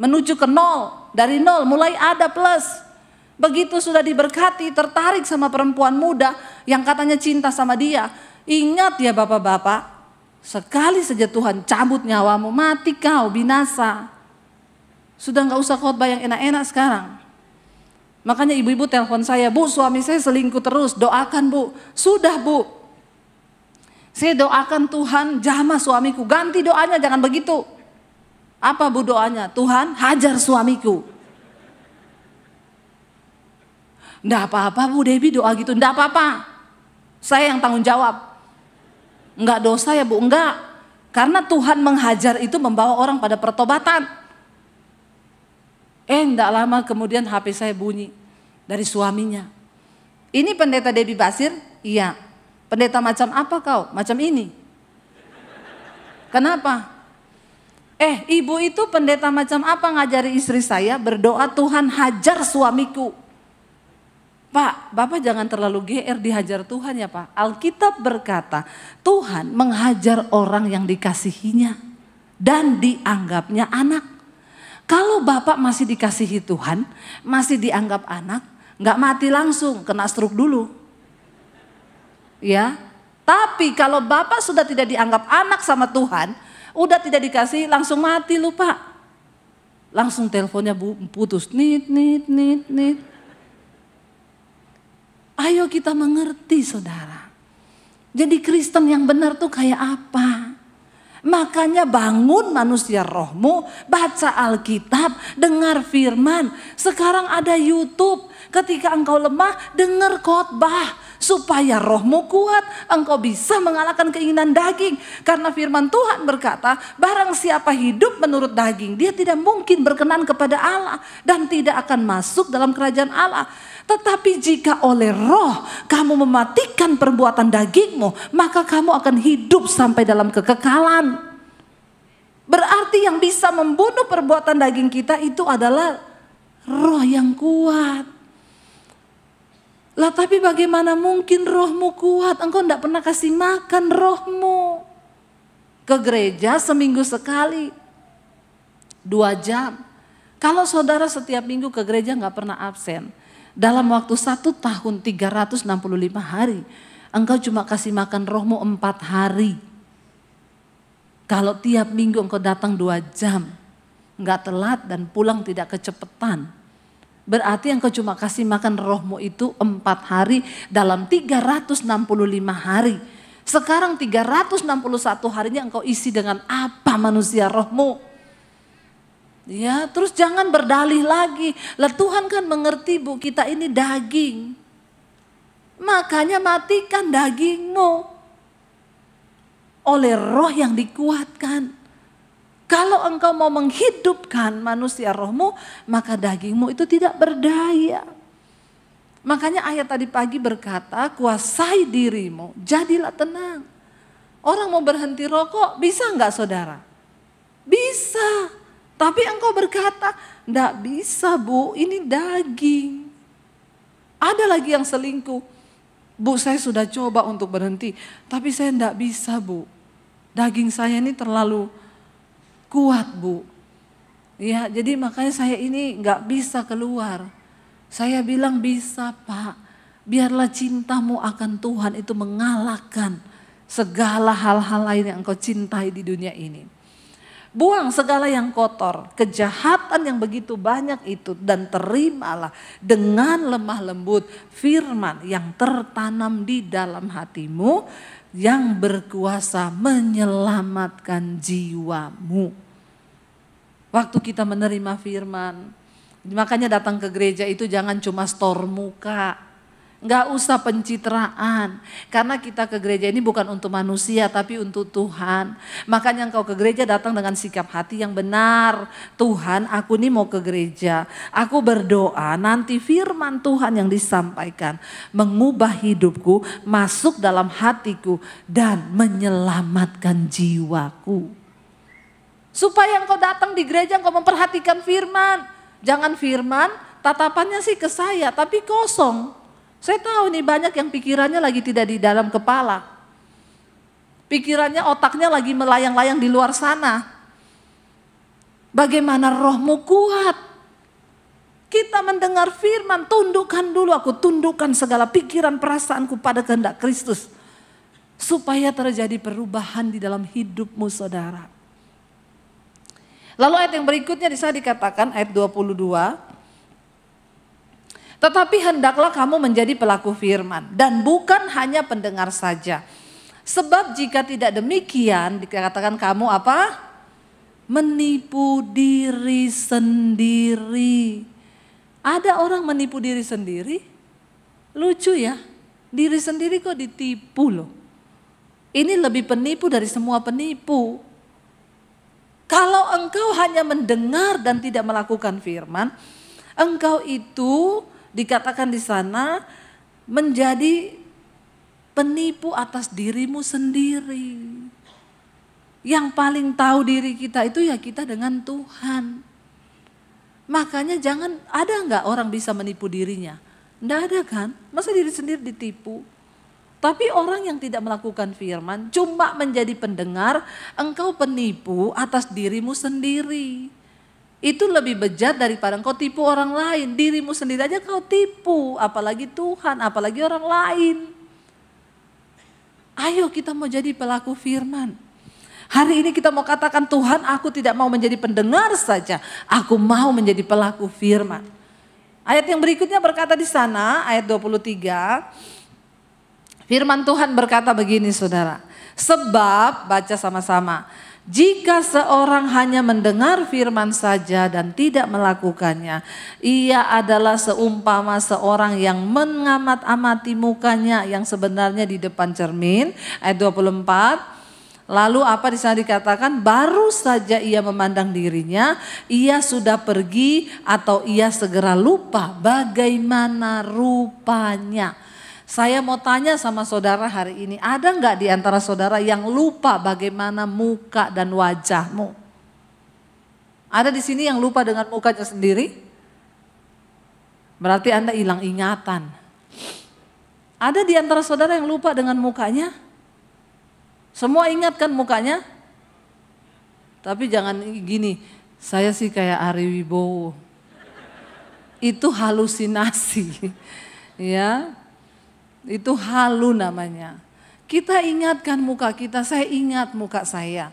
menuju ke nol. Dari nol mulai ada plus. Begitu sudah diberkati, tertarik sama perempuan muda yang katanya cinta sama dia. Ingat ya bapak-bapak, sekali saja Tuhan cabut nyawamu, mati kau, binasa. Sudah nggak usah khotbah yang enak-enak sekarang. Makanya ibu-ibu telepon saya, Bu, suami saya selingkuh terus, doakan Bu. Sudah Bu, saya doakan Tuhan jamah suamiku, ganti doanya jangan begitu. Apa Bu doanya? Tuhan hajar suamiku. Nggak apa-apa Bu Debbie doa gitu, nggak apa-apa. Saya yang tanggung jawab. Enggak dosa ya Bu, enggak. Karena Tuhan menghajar itu membawa orang pada pertobatan. Enggak lama kemudian HP saya bunyi dari suaminya. Ini pendeta Debbie Basir? Iya. Pendeta macam apa kau? Macam ini. Kenapa? Ibu itu pendeta macam apa ngajari istri saya berdoa Tuhan hajar suamiku. Pak, Bapak jangan terlalu GR dihajar Tuhan ya Pak. Alkitab berkata, Tuhan menghajar orang yang dikasihinya dan dianggapnya anak. Kalau Bapak masih dikasihi Tuhan, masih dianggap anak, nggak mati langsung, kena stroke dulu. Ya, tapi kalau Bapak sudah tidak dianggap anak sama Tuhan, udah tidak dikasih, langsung mati lu Pak. Langsung teleponnya putus, nit. Ayo kita mengerti saudara. Jadi Kristen yang benar tuh kayak apa? Makanya bangun manusia rohmu, baca Alkitab, dengar firman. Sekarang ada YouTube. Ketika engkau lemah, dengar khotbah. Supaya rohmu kuat, engkau bisa mengalahkan keinginan daging. Karena firman Tuhan berkata, barang siapa hidup menurut daging, dia tidak mungkin berkenan kepada Allah. Dan tidak akan masuk dalam kerajaan Allah. Tetapi jika oleh roh kamu mematikan perbuatan dagingmu, maka kamu akan hidup sampai dalam kekekalan. Berarti yang bisa membunuh perbuatan daging kita itu adalah roh yang kuat. Lah tapi bagaimana mungkin rohmu kuat? Engkau tidak pernah kasih makan rohmu. Ke gereja seminggu sekali, 2 jam. Kalau saudara setiap minggu ke gereja nggak pernah absen, dalam waktu 1 tahun 365 hari, engkau cuma kasih makan rohmu 4 hari. Kalau tiap minggu engkau datang 2 jam, nggak telat dan pulang tidak kecepatan. Berarti engkau cuma kasih makan rohmu itu 4 hari dalam 365 hari. Sekarang 361 harinya engkau isi dengan apa manusia rohmu? Ya, terus jangan berdalih lagi. Lah Tuhan kan mengerti Bu, kita ini daging. Makanya matikan dagingmu oleh roh yang dikuatkan. Kalau engkau mau menghidupkan manusia rohmu, maka dagingmu itu tidak berdaya. Makanya ayat tadi pagi berkata, kuasai dirimu, jadilah tenang. Orang mau berhenti rokok, bisa enggak saudara? Bisa. Tapi engkau berkata, enggak bisa Bu, ini daging. Ada lagi yang selingkuh. Bu, saya sudah coba untuk berhenti, tapi saya enggak bisa Bu. Daging saya ini terlalu kuat Bu. Ya, jadi makanya saya ini enggak bisa keluar. Saya bilang bisa Pak, biarlah cintamu akan Tuhan itu mengalahkan segala hal-hal lain yang engkau cintai di dunia ini. Buang segala yang kotor, kejahatan yang begitu banyak itu, dan terimalah dengan lemah lembut firman yang tertanam di dalam hatimu yang berkuasa menyelamatkan jiwamu. Waktu kita menerima firman, makanya datang ke gereja itu jangan cuma store muka. Nggak usah pencitraan, karena kita ke gereja ini bukan untuk manusia tapi untuk Tuhan. Makanya engkau ke gereja datang dengan sikap hati yang benar. Tuhan, aku ini mau ke gereja, aku berdoa nanti firman Tuhan yang disampaikan mengubah hidupku, masuk dalam hatiku dan menyelamatkan jiwaku. Supaya engkau datang di gereja, engkau memperhatikan firman. Jangan firman, tatapannya sih ke saya tapi kosong. Saya tahu nih banyak yang pikirannya lagi tidak di dalam kepala. Pikirannya, otaknya lagi melayang-layang di luar sana. Bagaimana rohmu kuat? Kita mendengar firman, tundukkan dulu, aku tundukkan segala pikiran perasaanku pada kehendak Kristus. Supaya terjadi perubahan di dalam hidupmu saudara. Lalu ayat yang berikutnya di sana dikatakan ayat 22. Tetapi hendaklah kamu menjadi pelaku firman dan bukan hanya pendengar saja. Sebab jika tidak demikian dikatakan kamu apa? Menipu diri sendiri. Ada orang menipu diri sendiri? Lucu ya, diri sendiri kok ditipu loh. Ini lebih penipu dari semua penipu. Kalau engkau hanya mendengar dan tidak melakukan firman, engkau itu dikatakan di sana menjadi penipu atas dirimu sendiri. Yang paling tahu diri kita itu ya kita dengan Tuhan. Makanya jangan, ada nggak orang bisa menipu dirinya? Nggak ada kan? Masa diri sendiri ditipu? Tapi orang yang tidak melakukan firman cuma menjadi pendengar, engkau penipu atas dirimu sendiri. Itu lebih bejat daripada engkau tipu orang lain. Dirimu sendiri aja kau tipu, apalagi Tuhan, apalagi orang lain. Ayo kita mau jadi pelaku firman. Hari ini kita mau katakan, Tuhan, aku tidak mau menjadi pendengar saja, aku mau menjadi pelaku firman. Ayat yang berikutnya berkata di sana, ayat 23. Firman Tuhan berkata begini saudara. Sebab, baca sama-sama. Jika seorang hanya mendengar firman saja dan tidak melakukannya, ia adalah seumpama seorang yang mengamat-amati mukanya yang sebenarnya di depan cermin. Ayat 24. Lalu apa di sana dikatakan? Baru saja ia memandang dirinya, ia sudah pergi atau ia segera lupa bagaimana rupanya. Saya mau tanya sama saudara hari ini, ada nggak di antara saudara yang lupa bagaimana muka dan wajahmu? Ada di sini yang lupa dengan mukanya sendiri? Berarti Anda hilang ingatan. Ada di antara saudara yang lupa dengan mukanya? Semua ingat kan mukanya? Tapi jangan gini, saya sih kayak Ari Wibowo. Itu halusinasi, ya. Itu halu namanya. Kita ingatkan muka kita, saya ingat muka saya.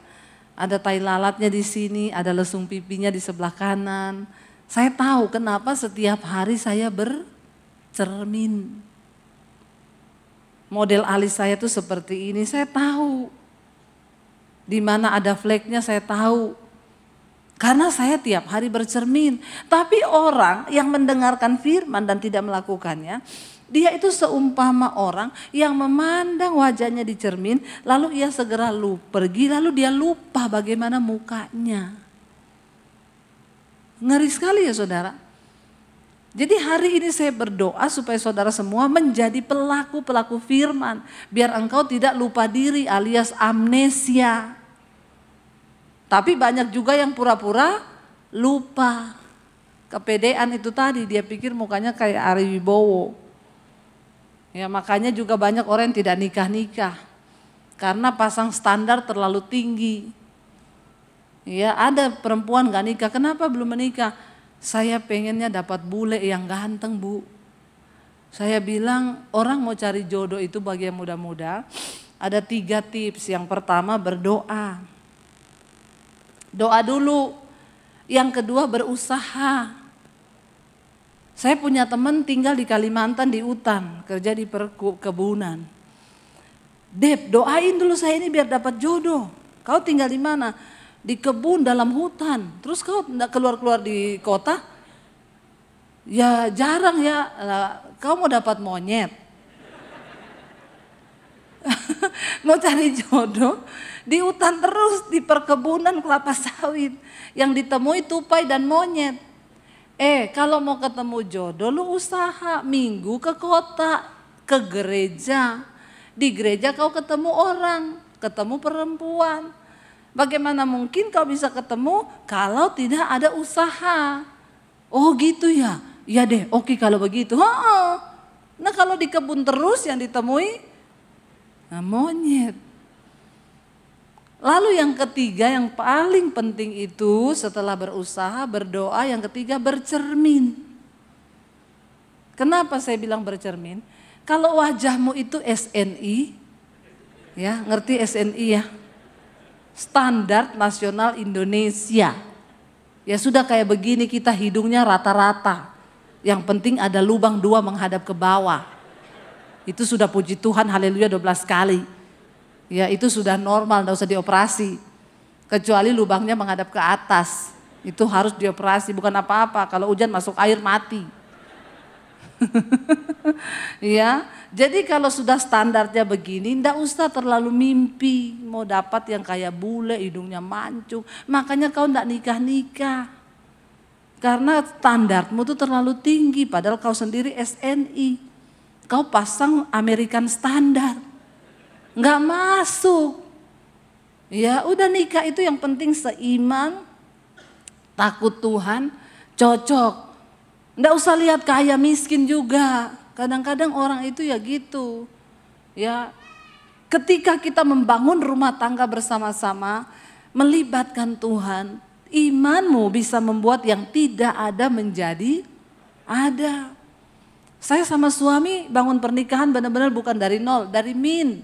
Ada tai lalatnya di sini, ada lesung pipinya di sebelah kanan. Saya tahu kenapa setiap hari saya bercermin. Model alis saya tuh seperti ini, saya tahu. Di mana ada fleknya saya tahu. Karena saya tiap hari bercermin. Tapi orang yang mendengarkan firman dan tidak melakukannya, dia itu seumpama orang yang memandang wajahnya di cermin, lalu ia segera pergi, lalu dia lupa bagaimana mukanya. Ngeri sekali ya saudara. Jadi hari ini saya berdoa supaya saudara semua menjadi pelaku-pelaku firman. Biar engkau tidak lupa diri alias amnesia. Tapi banyak juga yang pura-pura lupa. Kepedean itu tadi, dia pikir mukanya kayak Ari Wibowo. Ya makanya juga banyak orang yang tidak nikah-nikah. Karena pasang standar terlalu tinggi. Ya ada perempuan gak nikah, kenapa belum menikah? Saya pengennya dapat bule yang ganteng bu. Saya bilang orang mau cari jodoh itu bagi yang muda-muda. Ada 3 tips, yang pertama berdoa. Doa dulu. Yang kedua berusaha. Saya punya teman tinggal di Kalimantan di hutan, kerja di perkebunan. Dep, doain dulu saya ini biar dapat jodoh. Kau tinggal di mana? Di kebun dalam hutan. Terus kau tidak keluar-keluar di kota? Ya jarang ya. Kau mau dapat monyet. Mau cari jodoh di hutan terus, di perkebunan kelapa sawit. Yang ditemui tupai dan monyet. Kalau mau ketemu jodoh lu usaha, minggu ke kota, ke gereja. Di gereja kau ketemu orang, ketemu perempuan. Bagaimana mungkin kau bisa ketemu kalau tidak ada usaha? Oh gitu ya, ya deh oke kalau begitu. Nah kalau di kebun terus yang ditemui monyet. Lalu yang ketiga yang paling penting itu setelah berusaha, berdoa, yang ketiga bercermin. Kenapa saya bilang bercermin? Kalau wajahmu itu SNI, ya ngerti SNI ya? Standar Nasional Indonesia. Ya sudah kayak begini kita hidungnya rata-rata. Yang penting ada lubang 2 menghadap ke bawah. Itu sudah puji Tuhan haleluya 12 kali. Ya itu sudah normal, tidak usah dioperasi. Kecuali lubangnya menghadap ke atas. Itu harus dioperasi, bukan apa-apa. Kalau hujan masuk air mati. Ya, jadi kalau sudah standarnya begini, ndak usah terlalu mimpi mau dapat yang kayak bule, hidungnya mancung. Makanya kau ndak nikah-nikah, karena standarmu tuh terlalu tinggi. Padahal kau sendiri SNI, kau pasang American standar, nggak masuk. Ya, udah nikah itu yang penting seiman, takut Tuhan, cocok. Nggak usah lihat kaya miskin juga. Kadang-kadang orang itu ya gitu. Ya, ketika kita membangun rumah tangga bersama-sama, melibatkan Tuhan, imanmu bisa membuat yang tidak ada menjadi ada. Saya sama suami bangun pernikahan benar-benar bukan dari nol, dari min.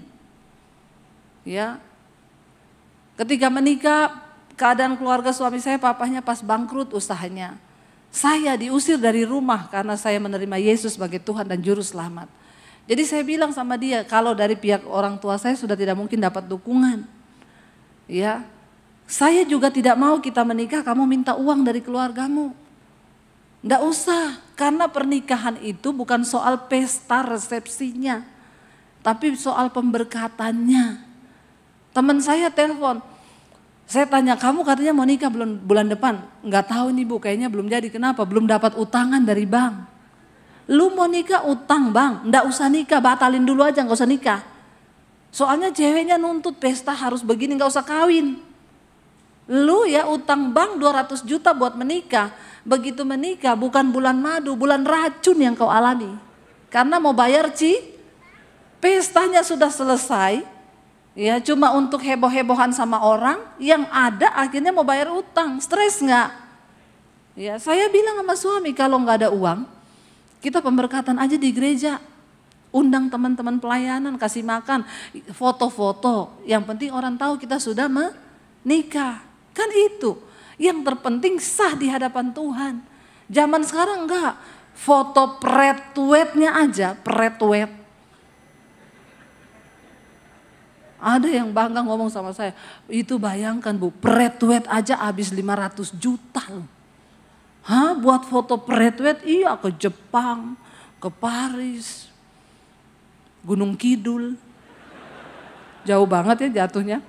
Ya, ketika menikah, keadaan keluarga suami saya, papahnya pas bangkrut usahanya. Saya diusir dari rumah karena saya menerima Yesus sebagai Tuhan dan Juru Selamat. Jadi saya bilang sama dia, kalau dari pihak orang tua saya sudah tidak mungkin dapat dukungan. Ya, saya juga tidak mau kita menikah kamu minta uang dari keluargamu. Nggak usah, karena pernikahan itu bukan soal pesta resepsinya, tapi soal pemberkatannya. Teman saya telepon. Saya tanya, kamu katanya mau nikah bulan depan? Enggak tahu nih bu, kayaknya belum jadi. Kenapa? Belum dapat utangan dari bank. Lu mau nikah utang bang, enggak usah nikah, batalin dulu aja, enggak usah nikah. Soalnya ceweknya nuntut pesta harus begini, enggak usah kawin. Lu ya utang bank 200 juta buat menikah. Begitu menikah bukan bulan madu, bulan racun yang kau alami. Karena mau bayar pestanya sudah selesai. Ya cuma untuk heboh-hebohan sama orang, yang ada akhirnya mau bayar utang, stres nggak? Ya saya bilang sama suami kalau nggak ada uang, kita pemberkatan aja di gereja, undang teman-teman pelayanan, kasih makan, foto-foto, yang penting orang tahu kita sudah menikah, kan itu. Yang terpenting sah di hadapan Tuhan. Zaman sekarang enggak, foto pretwetnya aja, pretwet. Ada yang bangga ngomong sama saya, itu bayangkan Bu, pretwet aja habis 500 juta loh. Hah, buat foto pretwet? Iya, ke Jepang, ke Paris, Gunung Kidul. Jauh banget ya jatuhnya.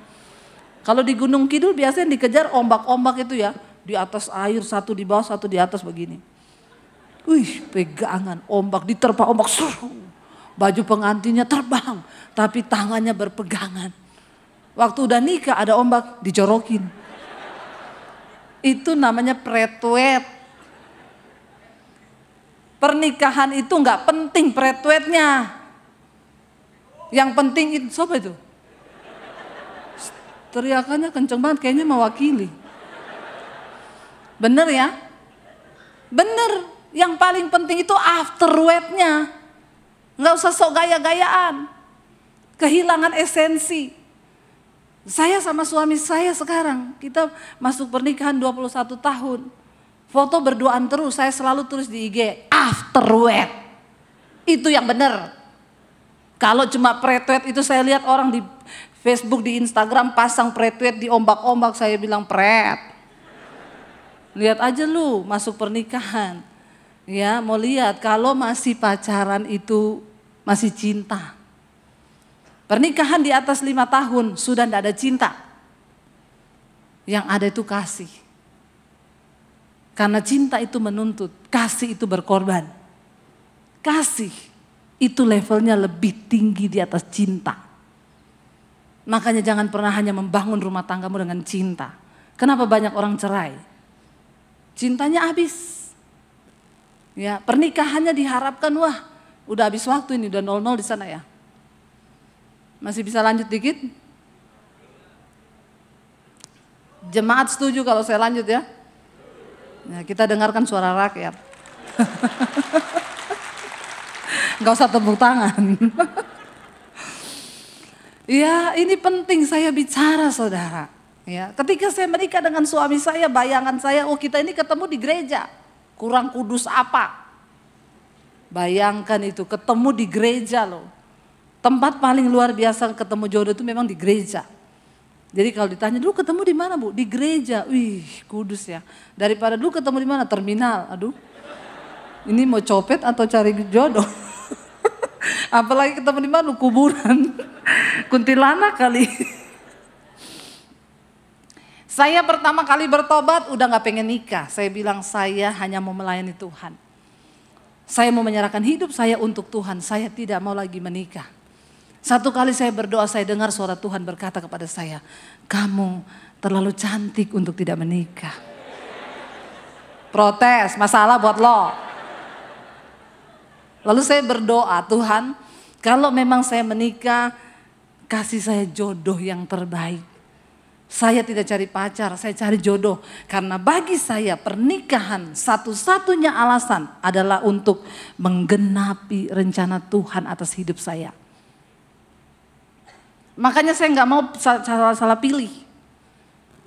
Kalau di Gunung Kidul biasanya dikejar ombak-ombak itu ya. Di atas air, satu di bawah, satu di atas begini. Wih, pegangan, ombak diterpa ombak, seru. Baju pengantinnya terbang, tapi tangannya berpegangan. Waktu udah nikah ada ombak, dijorokin. Itu namanya pretwet. Pernikahan itu nggak penting pretwetnya. Yang penting itu, siapa itu? Teriakannya kenceng banget, kayaknya mewakili. Bener ya? Bener, yang paling penting itu afterwetnya. Nggak usah sok gaya-gayaan. Kehilangan esensi. Saya sama suami saya sekarang, kita masuk pernikahan 21 tahun. Foto berduaan terus, saya selalu tulis di IG, afterwet. Itu yang benar. Kalau cuma pretwet itu saya lihat orang di Facebook, di Instagram pasang pretwet di ombak-ombak, saya bilang pret. Lihat aja lu masuk pernikahan. Ya, mau lihat kalau masih pacaran itu masih cinta. Pernikahan di atas 5 tahun sudah tidak ada cinta. Yang ada itu kasih. Karena cinta itu menuntut, kasih itu berkorban. Kasih itu levelnya lebih tinggi di atas cinta. Makanya jangan pernah hanya membangun rumah tanggamu dengan cinta. Kenapa banyak orang cerai? Cintanya habis. Ya, pernikahannya diharapkan, wah udah habis waktu ini, udah 00 di sana ya. Masih bisa lanjut dikit? Jemaat setuju kalau saya lanjut ya? Nah, kita dengarkan suara rakyat. Gak usah tepuk tangan. Ya, ini penting saya bicara saudara. Ya, ketika saya menikah dengan suami saya, bayangan saya, oh kita ini ketemu di gereja. Kurang kudus apa? Bayangkan itu, ketemu di gereja loh. Tempat paling luar biasa ketemu jodoh itu memang di gereja. Jadi kalau ditanya, dulu ketemu di mana Bu? Di gereja. Wih, kudus ya. Daripada dulu ketemu di mana? Terminal. Aduh. Ini mau copet atau cari jodoh? Apalagi ketemu di mana? Kuburan. Kuntilanak kali. Saya pertama kali bertobat udah gak pengen nikah. Saya bilang saya hanya mau melayani Tuhan. Saya mau menyerahkan hidup saya untuk Tuhan. Saya tidak mau lagi menikah. Satu kali saya berdoa, saya dengar suara Tuhan berkata kepada saya, kamu terlalu cantik untuk tidak menikah. Protes, masalah buat lo. Lalu saya berdoa, Tuhan kalau memang saya menikah, kasih saya jodoh yang terbaik. Saya tidak cari pacar, saya cari jodoh. Karena bagi saya pernikahan satu-satunya alasan adalah untuk menggenapi rencana Tuhan atas hidup saya. Makanya saya nggak mau salah pilih.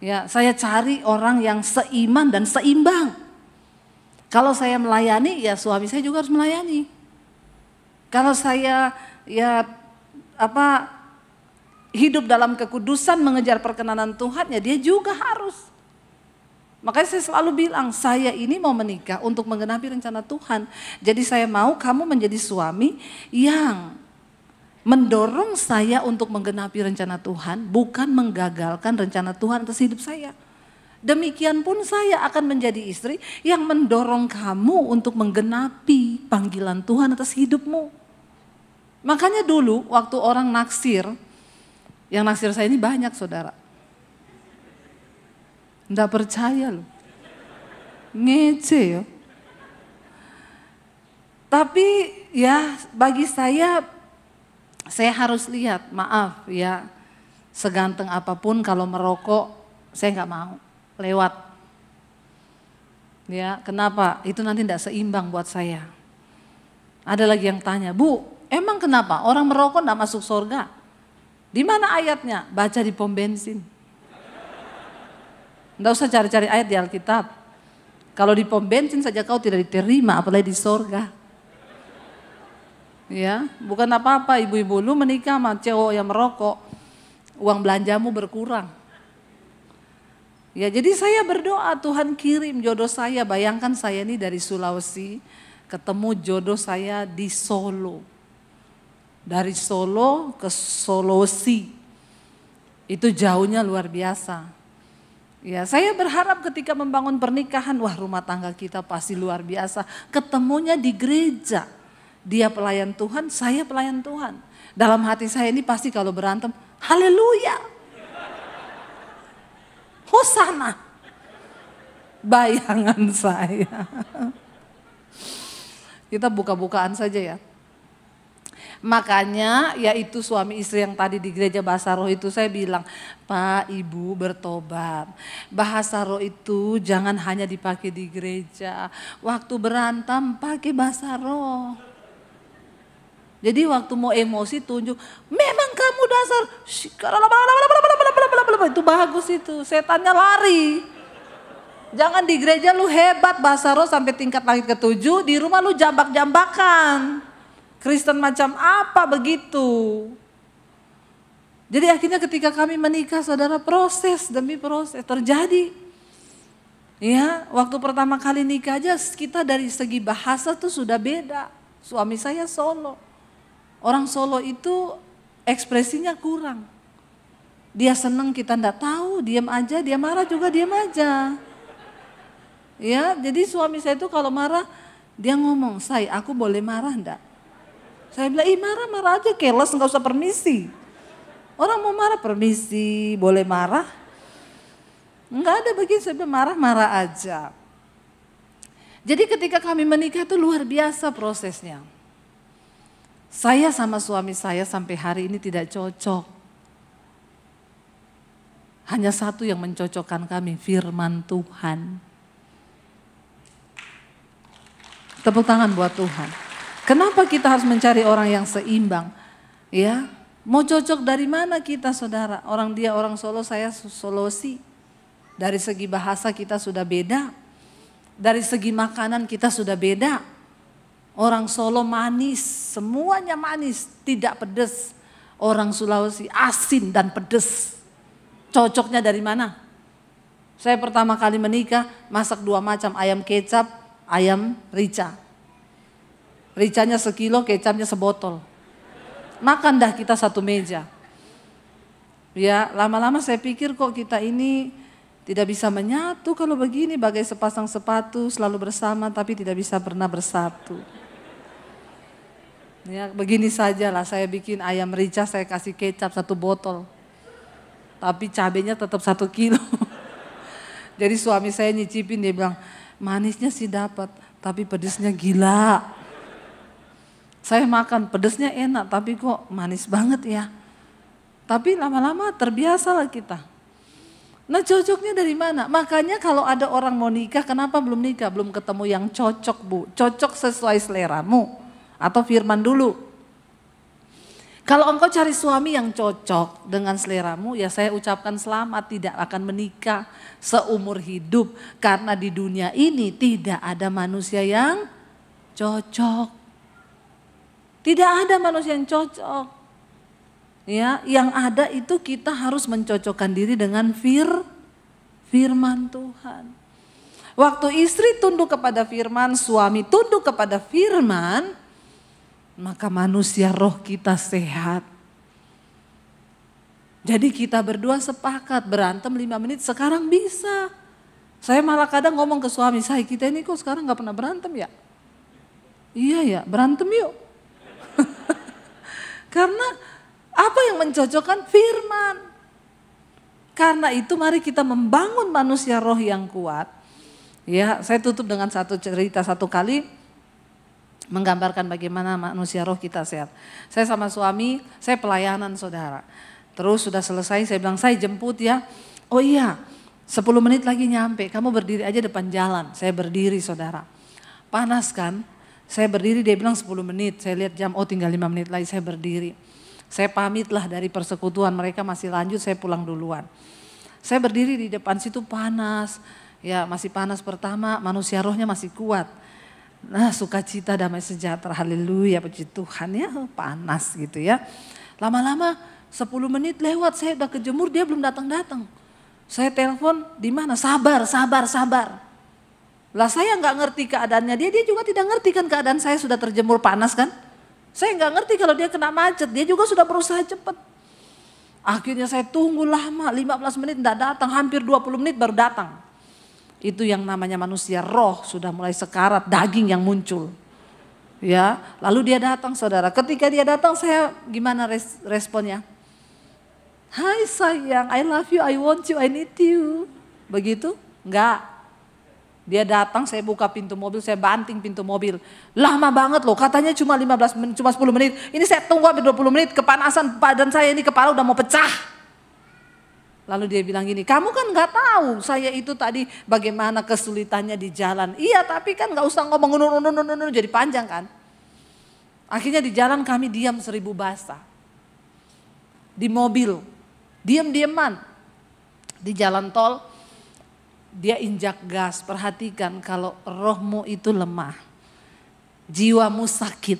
Ya, saya cari orang yang seiman dan seimbang. Kalau saya melayani, ya suami saya juga harus melayani. Kalau saya hidup dalam kekudusan, mengejar perkenanan Tuhan, ya dia juga harus. Makanya saya selalu bilang, saya ini mau menikah untuk menggenapi rencana Tuhan. Jadi saya mau kamu menjadi suami yang mendorong saya untuk menggenapi rencana Tuhan, bukan menggagalkan rencana Tuhan atas hidup saya. Demikian pun saya akan menjadi istri yang mendorong kamu untuk menggenapi panggilan Tuhan atas hidupmu. Makanya dulu waktu orang naksir, yang naksir saya ini banyak saudara. Nggak percaya loh. Ngece ya. Tapi ya bagi saya harus lihat, maaf ya. Seganteng apapun kalau merokok saya nggak mau, lewat. Ya, kenapa? Itu nanti nggak seimbang buat saya. Ada lagi yang tanya, Bu, emang kenapa orang merokok nggak masuk surga? Di mana ayatnya? Baca di pom bensin. Nggak usah cari-cari ayat di Alkitab. Kalau di pom bensin saja kau tidak diterima, apalagi di surga. Ya, bukan apa-apa ibu-ibu lu menikah sama cowok yang merokok. uang belanjamu berkurang. Ya, jadi saya berdoa Tuhan kirim jodoh saya. Bayangkan saya ini dari Sulawesi, ketemu jodoh saya di Solo. Dari Solo ke Sulawesi, itu jauhnya luar biasa. Ya, saya berharap ketika membangun pernikahan, wah rumah tangga kita pasti luar biasa. Ketemunya di gereja, dia pelayan Tuhan, saya pelayan Tuhan. Dalam hati saya ini pasti kalau berantem, haleluya, hosana. Bayangan saya. Kita buka-bukaan saja ya. Makanya yaitu suami istri yang tadi di gereja bahasa roh itu saya bilang, Pak Ibu bertobat. Bahasa roh itu jangan hanya dipakai di gereja. Waktu berantem pakai bahasa roh. Jadi waktu mau emosi tunjuk, memang kamu dasar. Itu bagus itu, setannya lari. Jangan di gereja lu hebat bahasa roh sampai tingkat langit ke-7, di rumah lu jambak-jambakan. Kristen macam apa begitu? Jadi akhirnya ketika kami menikah saudara, proses demi proses terjadi. Ya, waktu pertama kali nikah aja kita dari segi bahasa tuh sudah beda. Suami saya Solo. Orang Solo itu ekspresinya kurang. Dia seneng kita enggak tahu, diam aja, dia marah juga diam aja. Ya, jadi suami saya itu kalau marah dia ngomong, "Say, aku boleh marah enggak?" Saya bilang, marah-marah aja, keles, nggak usah permisi. Orang mau marah permisi, boleh marah. Nggak ada begitu, saya bilang marah-marah aja. Jadi ketika kami menikah itu luar biasa prosesnya. Saya sama suami saya sampai hari ini tidak cocok. Hanya satu yang mencocokkan kami, firman Tuhan. Tepuk tangan buat Tuhan. Kenapa kita harus mencari orang yang seimbang? Ya, mau cocok dari mana kita saudara? Orang dia orang Solo, saya Sulawesi. Dari segi bahasa kita sudah beda. Dari segi makanan kita sudah beda. Orang Solo manis, semuanya manis, tidak pedas. Orang Sulawesi asin dan pedas. Cocoknya dari mana? Saya pertama kali menikah masak 2 macam, ayam kecap, ayam rica. Ricanya sekilo, kecapnya sebotol. Makan dah kita satu meja. Ya, lama-lama saya pikir kok kita ini tidak bisa menyatu kalau begini, bagai sepasang sepatu selalu bersama tapi tidak bisa pernah bersatu. Ya, begini sajalah saya bikin ayam rica, saya kasih kecap 1 botol. Tapi cabenya tetap 1 kilo. Jadi suami saya nyicipin, dia bilang, manisnya sih dapat, tapi pedesnya gila. Saya makan pedesnya enak tapi kok manis banget ya. Tapi lama-lama terbiasalah kita. Nah cocoknya dari mana? Makanya kalau ada orang mau nikah, kenapa belum nikah? Belum ketemu yang cocok Bu. Cocok sesuai seleramu atau firman dulu. Kalau engkau cari suami yang cocok dengan seleramu, ya saya ucapkan selamat, tidak akan menikah seumur hidup. Karena di dunia ini tidak ada manusia yang cocok. Tidak ada manusia yang cocok. Ya, yang ada itu kita harus mencocokkan diri dengan firman Tuhan. Waktu istri tunduk kepada firman, suami tunduk kepada firman, maka manusia roh kita sehat. Jadi kita berdua sepakat, berantem 5 menit sekarang bisa. Saya malah kadang ngomong ke suami saya, kita ini kok sekarang gak pernah berantem ya? Iya ya, berantem yuk. Karena apa yang mencocokkan firman. Karena itu mari kita membangun manusia roh yang kuat. Ya, saya tutup dengan satu cerita, satu kali menggambarkan bagaimana manusia roh kita sehat. Saya sama suami, saya pelayanan saudara. Terus sudah selesai, saya bilang saya jemput ya. Oh iya, 10 menit lagi nyampe, kamu berdiri aja depan jalan. Saya berdiri saudara. Panas kan? Saya berdiri, dia bilang 10 menit, saya lihat jam, oh tinggal 5 menit lagi saya berdiri. Saya pamitlah dari persekutuan, mereka masih lanjut, saya pulang duluan. Saya berdiri di depan situ panas, ya masih panas pertama, manusia rohnya masih kuat. Nah sukacita damai sejahtera, haleluya puji Tuhan ya, panas gitu ya. Lama-lama 10 menit lewat saya udah kejemur, dia belum datang-datang. Saya telepon, di mana? Sabar. Lah saya nggak ngerti keadaannya dia juga tidak ngerti kan keadaan saya sudah terjemur panas kan. Saya nggak ngerti kalau dia kena macet, dia juga sudah berusaha cepat. Akhirnya saya tunggu lama, 15 menit tidak datang, hampir 20 menit baru datang. Itu yang namanya manusia, roh sudah mulai sekarat, daging yang muncul. Ya, lalu dia datang saudara. Ketika dia datang saya gimana responnya? Hai sayang, I love you, I want you, I need you. Begitu? Enggak. Dia datang, saya buka pintu mobil, saya banting pintu mobil. Lama banget loh, katanya cuma 15 menit, cuma 10 menit. Ini saya tunggu hampir 20 menit, kepanasan badan saya ini, kepala udah mau pecah. Lalu dia bilang gini, kamu kan gak tahu saya itu tadi bagaimana kesulitannya di jalan. Iya tapi kan gak usah ngomong jadi panjang kan. Akhirnya di jalan kami diam 1000 bahasa. Di mobil, diam-diaman. Di jalan tol, dia injak gas, perhatikan kalau rohmu itu lemah, jiwamu sakit,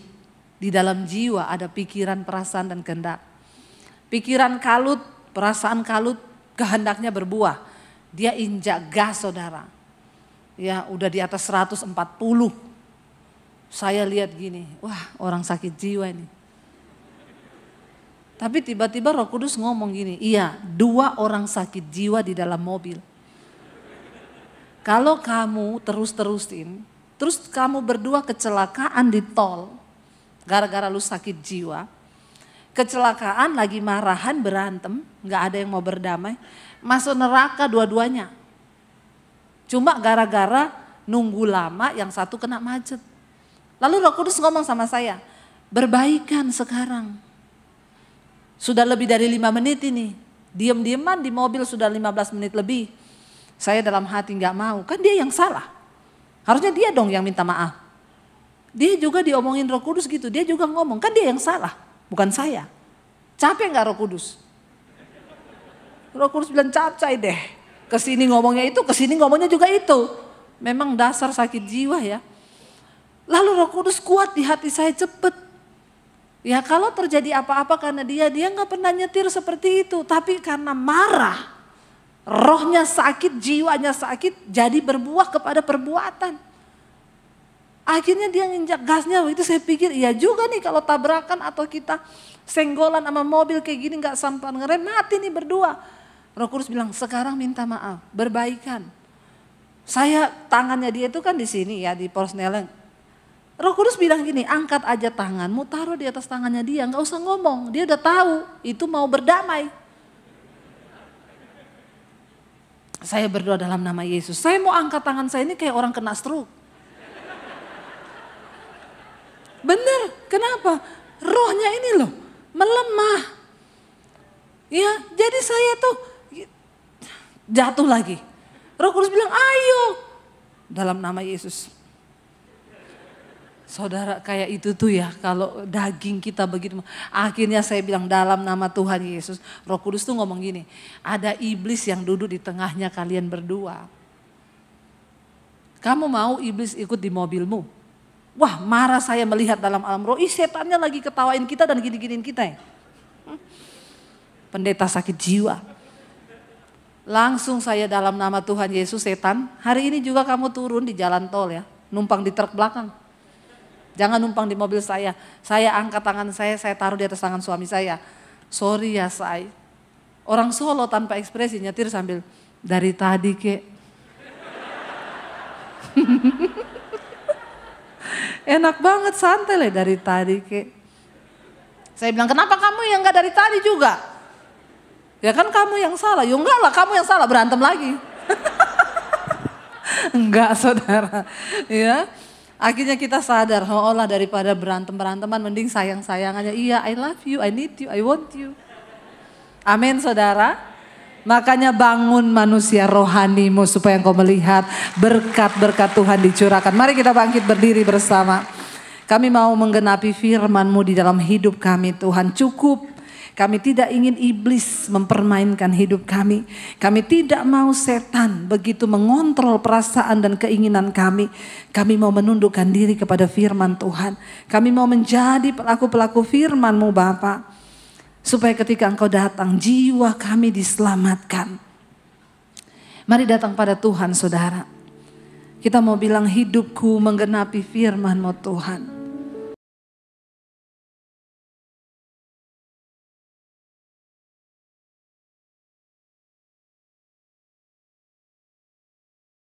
di dalam jiwa ada pikiran, perasaan dan kehendak. Pikiran kalut, perasaan kalut, kehendaknya berbuah. Dia injak gas saudara, ya udah di atas 140. Saya lihat gini, wah orang sakit jiwa ini. Tapi tiba-tiba Roh Kudus ngomong gini, iya 2 orang sakit jiwa di dalam mobil. Kalau kamu terus-terusin, terus kamu berdua kecelakaan di tol, gara-gara lu sakit jiwa, kecelakaan lagi marahan berantem, gak ada yang mau berdamai, masuk neraka dua-duanya. Cuma gara-gara nunggu lama yang satu kena macet. Lalu Roh Kudus ngomong sama saya, berbaikan sekarang. Sudah lebih dari 5 menit ini, diam-diaman di mobil sudah 15 menit lebih. Saya dalam hati gak mau, kan dia yang salah. Harusnya dia dong yang minta maaf. Dia juga diomongin Roh Kudus gitu, dia juga ngomong, kan dia yang salah, bukan saya. Capek gak Roh Kudus? Roh Kudus bilang capcay deh. Kesini ngomongnya itu, kesini ngomongnya juga itu. Memang dasar sakit jiwa ya. Lalu Roh Kudus kuat di hati saya cepet. Ya kalau terjadi apa-apa karena dia gak pernah nyetir seperti itu. Tapi karena marah. Rohnya sakit, jiwanya sakit, jadi berbuah kepada perbuatan. Akhirnya dia nginjak gasnya, itu saya pikir iya juga nih kalau tabrakan atau kita senggolan sama mobil kayak gini gak sampan ngerem, mati nih berdua. Roh Kudus bilang sekarang minta maaf, berbaikan. Saya tangannya dia itu kan di sini ya, di porsneleng. Roh Kudus bilang gini, angkat aja tanganmu, taruh di atas tangannya dia, gak usah ngomong, dia udah tahu itu mau berdamai. Saya berdoa dalam nama Yesus. Saya mau angkat tangan saya ini kayak orang kena stroke. Bener, kenapa? Rohnya ini loh melemah. Ya, jadi saya tuh jatuh lagi. Roh Kudus bilang, ayo. Dalam nama Yesus. Saudara kayak itu tuh ya, kalau daging kita begitu. Akhirnya saya bilang dalam nama Tuhan Yesus. Roh Kudus tuh ngomong gini, ada iblis yang duduk di tengahnya kalian berdua. Kamu mau iblis ikut di mobilmu? Wah marah saya melihat dalam alam roh, setannya lagi ketawain kita dan gini-giniin kita ya. Pendeta sakit jiwa. Langsung saya dalam nama Tuhan Yesus, setan, hari ini juga kamu turun di jalan tol ya, numpang di truk belakang. Jangan numpang di mobil saya angkat tangan saya taruh di atas tangan suami saya. Sorry ya say. Orang Solo tanpa ekspresi nyetir sambil, dari tadi kek. Enak banget santai lah dari tadi kek. Saya bilang kenapa kamu yang gak dari tadi juga? Ya kan kamu yang salah. Ya enggak lah kamu yang salah, berantem lagi. Enggak saudara. Ya. Akhirnya kita sadar, oh lah daripada berantem-beranteman mending sayang-sayangannya. Iya, I love you, I need you, I want you. Amin saudara. Makanya bangun manusia rohanimu supaya engkau melihat berkat-berkat Tuhan dicurahkan. Mari kita bangkit berdiri bersama. Kami mau menggenapi firman-Mu di dalam hidup kami Tuhan. Cukup. Kami tidak ingin iblis mempermainkan hidup kami. Kami tidak mau setan begitu mengontrol perasaan dan keinginan kami. Kami mau menundukkan diri kepada firman Tuhan. Kami mau menjadi pelaku-pelaku firman-Mu Bapa. Supaya ketika Engkau datang, jiwa kami diselamatkan. Mari datang pada Tuhan saudara. Kita mau bilang hidupku menggenapi firman-Mu Tuhan.